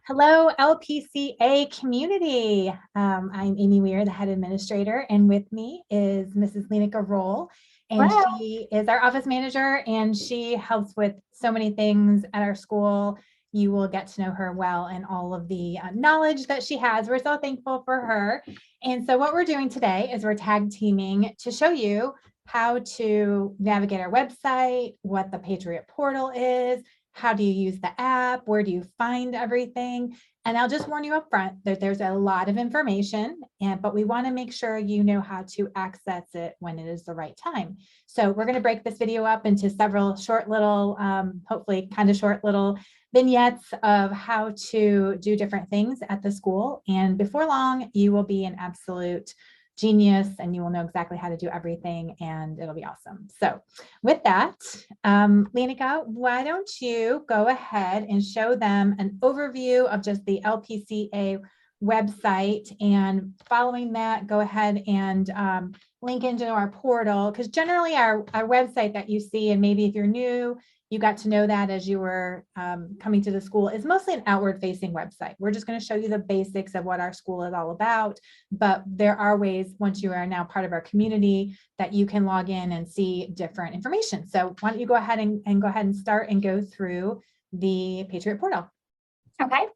Hello, LPCA community. I'm Amy Weir, the head administrator, and with me is Mrs. Lenica Roll, and Well, she is our office manager, and she helps with so many things at our school. You will get to know her well and all of the knowledge that she has. We're so thankful for her. And so what we're doing today is we're tag teaming to show you how to navigate our website, what the Patriot Portal is, how do you use the app, where do you find everything. And I'll just warn you up front that there's a lot of information, but we want to make sure you know how to access it when it is the right time. So we're going to break this video up into several short little, hopefully kind of short little vignettes of how to do different things at the school. And before long, you will be an absolute genius and you will know exactly how to do everything and it'll be awesome. So with that, Lenica, why don't you go ahead and show them an overview of just the LPCA website, and following that, go ahead and link into our portal, because generally our website that you see, and maybe if you're new, you got to know that as you were coming to the school, is mostly an outward facing website. We're just going to show you the basics of what our school is all about. But there are ways, once you are now part of our community, that you can log in and see different information. So why don't you go ahead and start and go through the Patriot Portal. okay.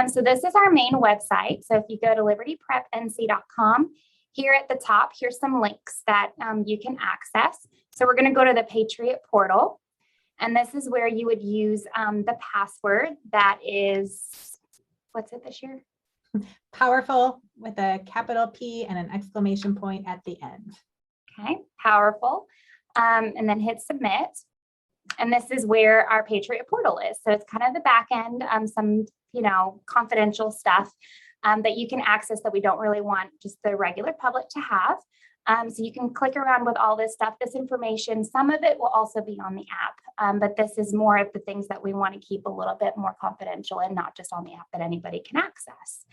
So this is our main website. So if you go to libertyprepnc.com, here at the top, here's some links that you can access. So we're going to go to the Patriot Portal. And this is where you would use the password that is, what's it this year? Powerful, with a capital P and an exclamation point at the end. Okay, powerful. And then hit submit. And this is where our Patriot Portal is. So it's kind of the back end, some, confidential stuff that you can access that we don't really want just the regular public to have. So you can click around with all this stuff, this information. Some of it will also be on the app, but this is more of the things that we want to keep a little bit more confidential and not just on the app that anybody can access.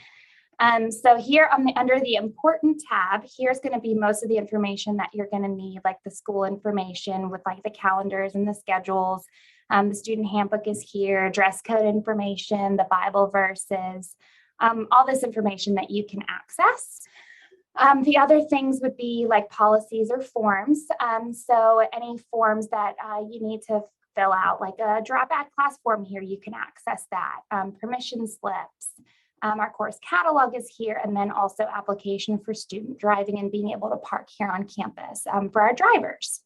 So here under the important tab, here's going to be most of the information that you're going to need, like the school information with like the calendars and the schedules. The student handbook is here, dress code information, the Bible verses, all this information that you can access. The other things would be like policies or forms. So any forms that you need to fill out, like a drop out class form here, you can access that. Permission slips. Our course catalog is here, and then also application for student driving and being able to park here on campus for our drivers.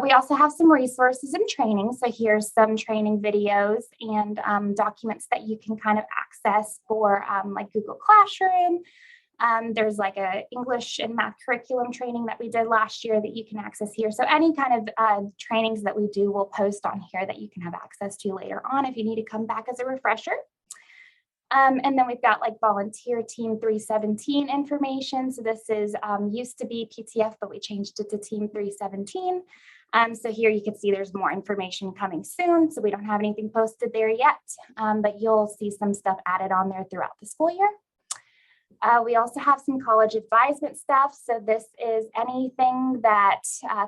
We also have some resources and training. So here's some training videos and documents that you can kind of access for like Google Classroom. There's like a English and math curriculum training that we did last year that you can access here. So any kind of trainings that we do, we'll post on here that you can have access to later on if you need to come back as a refresher. And then we've got like volunteer team 317 information. So this is used to be PTF, but we changed it to team 317. So here you can see there's more information coming soon. So we don't have anything posted there yet, but you'll see some stuff added on there throughout the school year. We also have some college advisement stuff. So this is anything that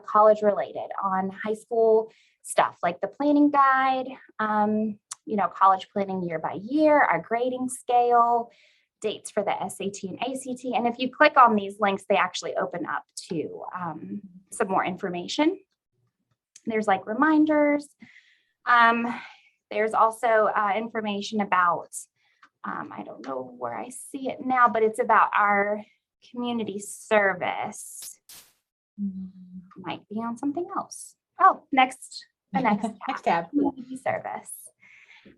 college related on high school stuff, like the planning guide, college planning year by year, our grading scale, dates for the SAT and ACT. And if you click on these links, they actually open up to some more information. There's like reminders. There's also information about, I don't know where I see it now, but it's about our community service. Might be on something else. Oh, the next tab. Community service.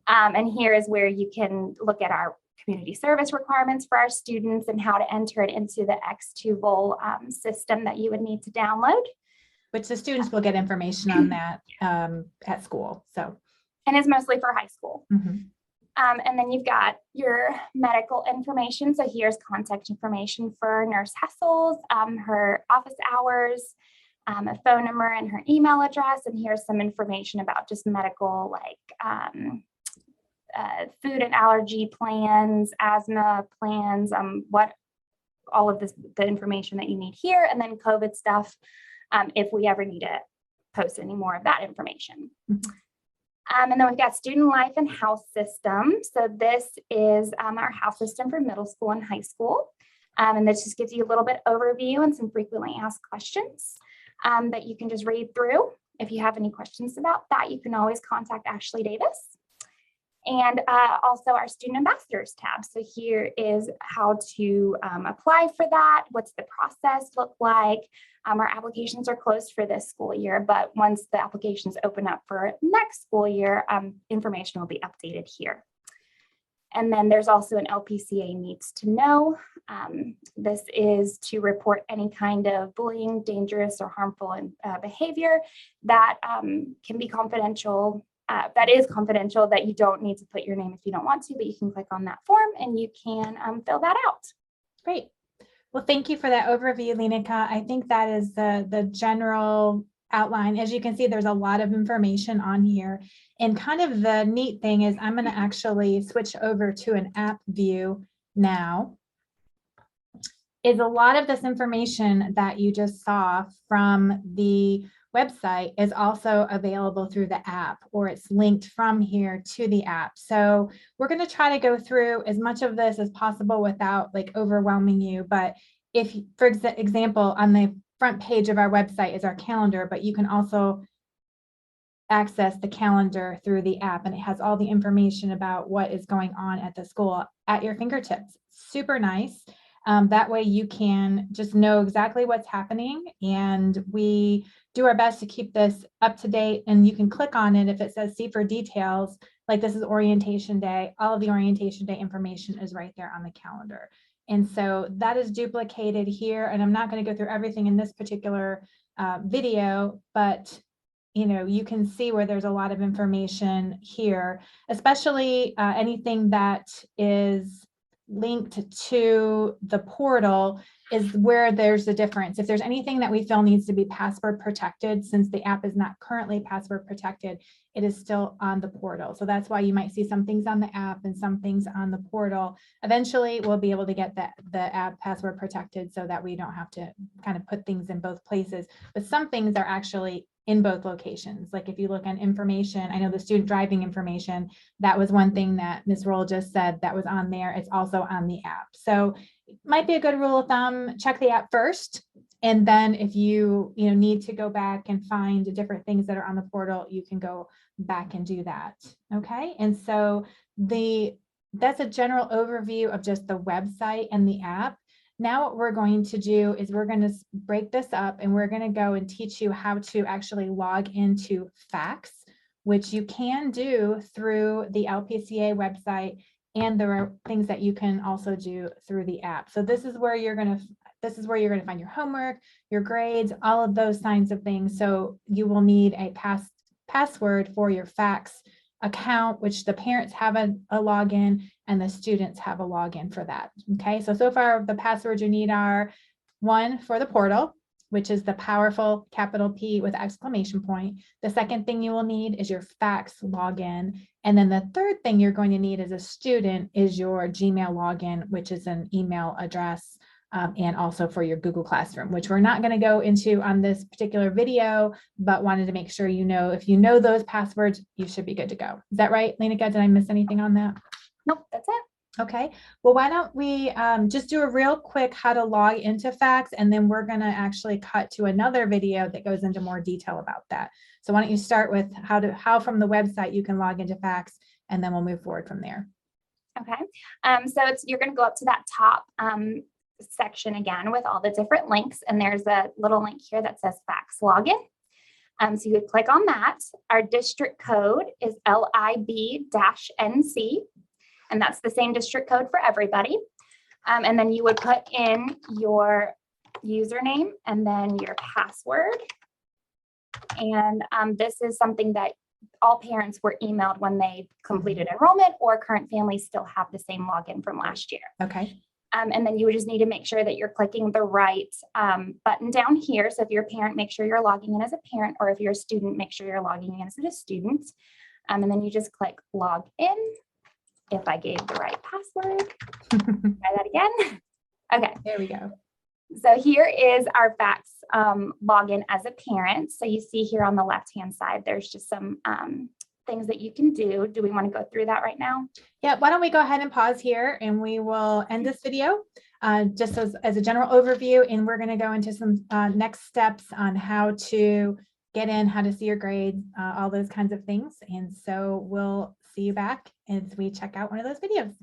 And here is where you can look at our community service requirements for our students and how to enter it into the X2Vol system that you would need to download. Which the students will get information on that at school. And it's mostly for high school. Mm-hmm. And then you've got your medical information. So here's contact information for Nurse Hessels, her office hours, a phone number and her email address. And here's some information about just medical, like food and allergy plans, asthma plans, what all of this, the information that you need here, and then COVID stuff, if we ever need to post any more of that information. And then we've got student life and house system. So this is our house system for middle school and high school. And this just gives you a little bit overview and some frequently asked questions that you can just read through. If you have any questions about that, you can always contact Ashley Davis. And also our student ambassadors tab. So here is how to apply for that. What's the process look like? Our applications are closed for this school year, but once the applications open up for next school year, information will be updated here. And then there's also an LPCA needs to know. This is to report any kind of bullying, dangerous or harmful behavior that can be confidential. That is confidential, that you don't need to put your name if you don't want to, but you can click on that form and you can fill that out. Great. Well, thank you for that overview, Lenica. I think that is the general outline. As you can see, there's a lot of information on here. And kind of the neat thing is I'm going to actually switch over to an app view now. Is a lot of this information that you just saw from the website is also available through the app, or it's linked from here to the app. So we're going to try to go through as much of this as possible without like overwhelming you. But if, for example, on the front page of our website is our calendar, but you can also access the calendar through the app, and it has all the information about what is going on at the school at your fingertips. Super nice. That way you can just know exactly what's happening, and we do our best to keep this up to date. And you can click on it if it says see for details, like this is orientation day. All of the orientation day information is right there on the calendar. And so that is duplicated here, and I'm not going to go through everything in this particular video, but you can see where there's a lot of information here, especially anything that is linked to the portal is where there's a difference. If there's anything that we feel needs to be password protected, since the app is not currently password protected, it is still on the portal. So that's why you might see some things on the app and some things on the portal. Eventually, we'll be able to get the app password protected so that we don't have to kind of put things in both places. But some things are actually in both locations. Like if you look on information, I know the student driving information, that was one thing that Ms. Roll just said that was on there. It's also on the app. So it might be a good rule of thumb, check the app first. And then if you need to go back and find different things that are on the portal, you can go back and do that. Okay. And so that's a general overview of just the website and the app. Now what we're going to do is we're going to break this up, and we're going to go and teach you how to actually log into FACS, which you can do through the LPCA website, and there are things that you can also do through the app. So this is where you're going to find your homework, your grades, all of those kinds of things. So you will need a password for your FACS account, which the parents have a login and the students have a login for that. Okay, so far the passwords you need are one for the portal, which is the powerful capital P with exclamation point. The second thing you will need is your FACS login. And then the third thing you're going to need as a student is your Gmail login, which is an email address. And also for your Google Classroom, which we're not going to go into on this particular video, but wanted to make sure if you know those passwords, you should be good to go. Is that right, Lenica? Did I miss anything on that? Nope, that's it. Okay, well, why don't we just do a real quick how to log into FACS, and then we're going to actually cut to another video that goes into more detail about that. So why don't you start with how from the website you can log into FACS, and then we'll move forward from there. Okay, so you're going to go up to that top section again with all the different links, and there's a little link here that says FACS login. So you would click on that. Our district code is LIB-NC, and that's the same district code for everybody. And then you would put in your username and then your password. And this is something that all parents were emailed when they completed enrollment, or current families still have the same login from last year. Okay. And then you would just need to make sure that you're clicking the right button down here. So if you're a parent, make sure you're logging in as a parent, or if you're a student, make sure you're logging in as a student. And then you just click log in. If I gave the right password, try that again. Okay. There we go. So here is our FACS login as a parent. So you see here on the left-hand side, there's just some things that you can do. Do we want to go through that right now? Yeah, why don't we go ahead and pause here and we will end this video just as a general overview. And we're going to go into some next steps on how to get in, how to see your grades, all those kinds of things. And so we'll see you back as we check out one of those videos.